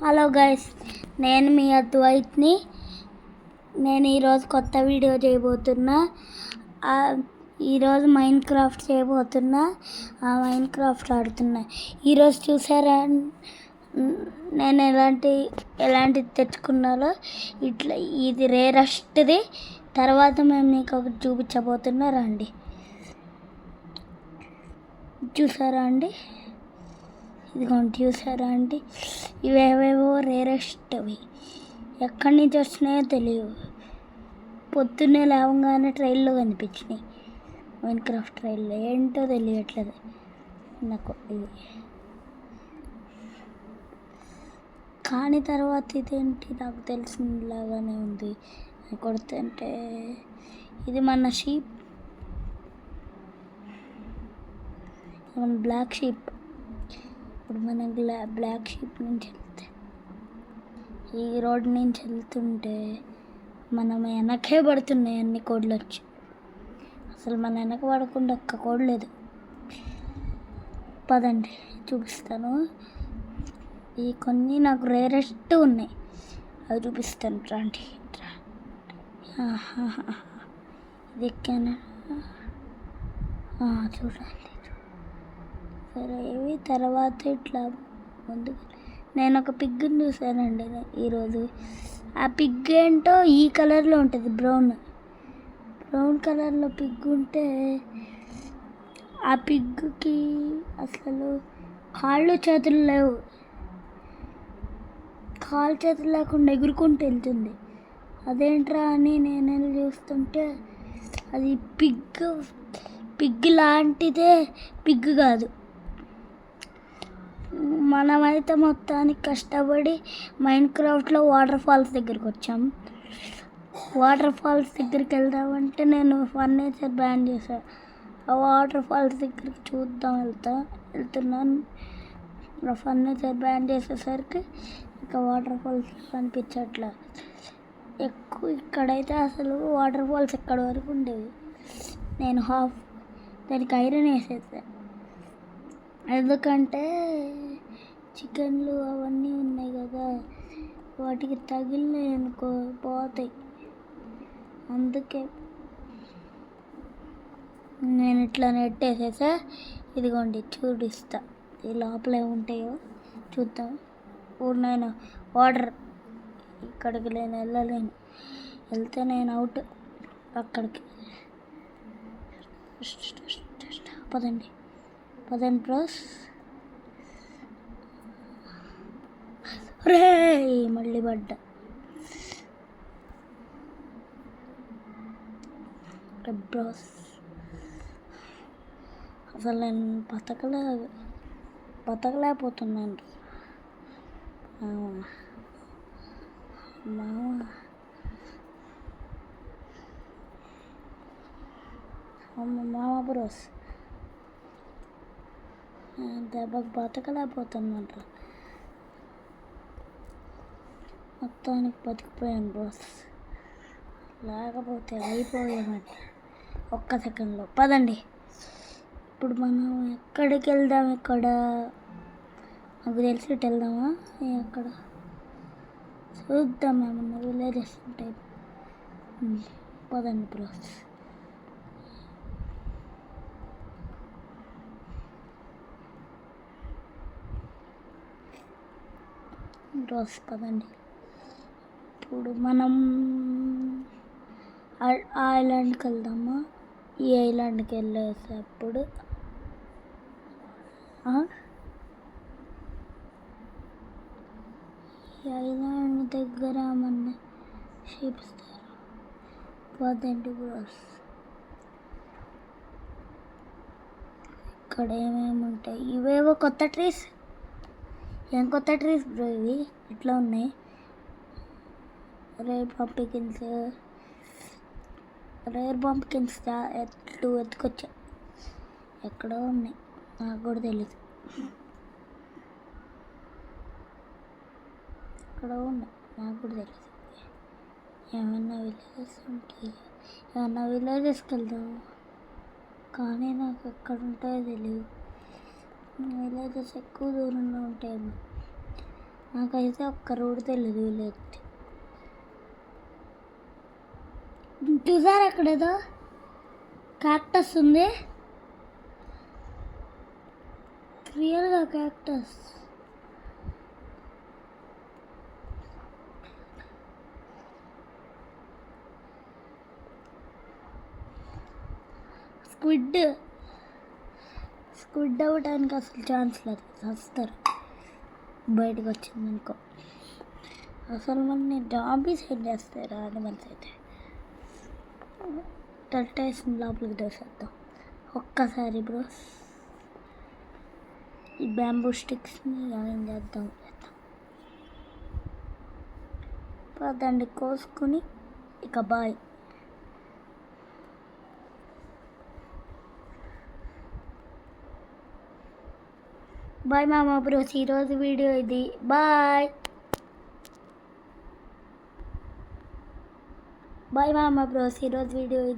Hello guys, నేను మీ అద్వైత్ని. నేను ఈరోజు కొత్త వీడియో చేయబోతున్నా. ఈరోజు మైండ్ క్రాఫ్ట్ చేయబోతున్నా. మైండ్ క్రాఫ్ట్ ఆడుతున్నా. ఈరోజు చూసారా నేను ఎలాంటిది తెచ్చుకున్నారో. ఇట్లా ఇది రేరెస్ట్ది. తర్వాత మేము మీకు ఒకటి చూపించబోతున్నా. రండి, చూసారా అండి? ఇదిగోండి, చూసారా అండి? ఇవేవేవో రేరెస్ట్వి. ఎక్కడి నుంచి వచ్చినాయో తెలియదు. పొద్దున్నే లేవగానే ట్రైల్లో కనిపించినాయి. మైండ్ క్రాఫ్ట్ ట్రైల్లో ఏంటో తెలియట్లేదు నాకు ఇది. కానీ తర్వాత ఇదేంటి నాకు తెలిసినలాగానే ఉంది. కొడుతుంటే ఇది మన షీప్, మన బ్లాక్ షీప్. ఇప్పుడు మనం బ్లాక్ షీప్ నుంచి వెళ్తే, ఈ రోడ్ నుంచి వెళ్తుంటే మనం వెనకే పడుతున్నాయి అన్ని కోడ్లు వచ్చి. అసలు మన వెనక పడకుండా ఒక్క కోడ్ లేదు. పదండి చూపిస్తాను. ఈ కొన్ని నాకు రేరెస్ట్ ఉన్నాయి, అవి చూపిస్తాను. రండి. ఇది ఎక్కాను, చూడండి. సరే, ఇవి తర్వాత ఇట్లా ముందుకు. నేను ఒక పిగ్ని చూసానండి ఈరోజు. ఆ పిగ్ ఏంటో ఈ కలర్లో ఉంటుంది, బ్రౌన్ కలర్లో పిగ్ ఉంటే, ఆ పిగ్కి అసలు కాళ్ళు చేతులు లేవు. కాళ్ళు చేతులు లేకుండా ఎగురుకుంటూ వెళ్తుంది. అదేంట్రా అని నేను వెళ్ళి చూస్తుంటే అది పిగ్ లాంటిదే, పిగ్ కాదు. మనమైతే మొత్తానికి కష్టపడి మైండ్ క్రాఫ్ట్లో వాటర్ ఫాల్స్ దగ్గరికి వచ్చాం. వాటర్ ఫాల్స్ దగ్గరికి వెళ్దామంటే నేను ఫర్నిచర్ బ్యాన్ చేశాను. ఆ వాటర్ ఫాల్స్ దగ్గరికి చూద్దాం వెళ్తున్నాను. ఫర్నిచర్ బ్యాన్ చేసేసరికి ఇంకా వాటర్ ఫాల్స్ కనిపించట్లా. ఇక్కడైతే అసలు వాటర్ ఫాల్స్ ఎక్కడి వరకు ఉండేవి. నేను దానికి ఐరన్ వేసేసాను. ఎందుకంటే చికెన్లు అవన్నీ ఉన్నాయి కదా, వాటికి తగిలినాయి అనుకో పోతాయి. అందుకే నేను ఇట్లా నెట్టేసేసా. ఇదిగోండి, చూపిస్తా. ఈ లోపల ఏముంటాయో చూద్దాం. పూర్ణైన వాటర్, ఇక్కడికి నేను వెళ్ళలేను. వెళ్తే నేను అవుట్. అక్కడికి పదండి బ్రోస్. రే, మళ్ళీ పడ్డా. బ్రోస్, అసలు నేను బతకలేకపోతున్నాను. మామ బ్రోస్, దెబ్బకు బతకలేకపోతున్నాను. మొత్తానికి బతికిపోయాను బ్రోస్. లేకపోతే అయిపోయామండి ఒక్క సెకండ్లో. పదండి, ఇప్పుడు మనం ఎక్కడికి వెళ్దాం? ఇక్కడ నాకు తెలిసి ఇటు వెళ్దామా? ఎక్కడ చూద్దాం, ఏమన్నా విలేజెస్ ఉంటాయి. పదండి బ్రోస్. పదండి. ఇప్పుడు మనం ఐలాండ్కి వెళ్దామా? ఈ ఐలాండ్కి వెళ్ళేటప్పుడు ఈ ఐలాండ్ దగ్గర మన చూపిస్తారు. పదండి బ్రోస్. ఇక్కడ ఏమేమి ఉంటాయి? ఇవేవో కొత్త ట్రీస్. ఏం కొత్త ట్రీస్ బ్రో ఇవి? ఇట్లా ఉన్నాయి. రేర్ పంపికిన్స్ ఎత్తుకొచ్చా. ఎక్కడో ఉన్నాయి, నాకు కూడా తెలీదు. ఎక్కడో ఉన్నాయి, నాకు కూడా తెలీదు. ఏమన్నా విలేజెస్ ఉంటాయి. ఏమన్నా విలేజెస్కి వెళ్దాం, కానీ నాకు ఎక్కడ ఉంటాయో తెలియదు. విలేజెస్ ఎక్కువ దూరంలో ఉంటాయేమో. నాకైతే ఒక్క రోడ్డు తెలియదు విలేజ్. చూసారు అక్కడ ఏదో క్యాక్టస్ ఉంది, రియల్గా క్యాక్టస్. స్క్విడ్ అవ్వడానికి అసలు ఛాన్స్ లేదు, వస్తారు బయటకు వచ్చింది అనుకో. అసలు మన జాంబీస్ ఏం చేస్తారు యానిమల్స్ అయితే. టెల్టేషన్ లోపలికి దోసేద్దాం ఒక్కసారి బ్రో. ఈ బ్యాంబూ స్టిక్స్ని ఏం చేద్దాం, దాన్ని కోసుకుని ఇక బాయ్. బాయ్ మామ బ్రోస్, ఈరోజు వీడియో ఇది. బాయ్ బాయ్ మామ బ్రోస్, ఈరోజు వీడియో ఇది.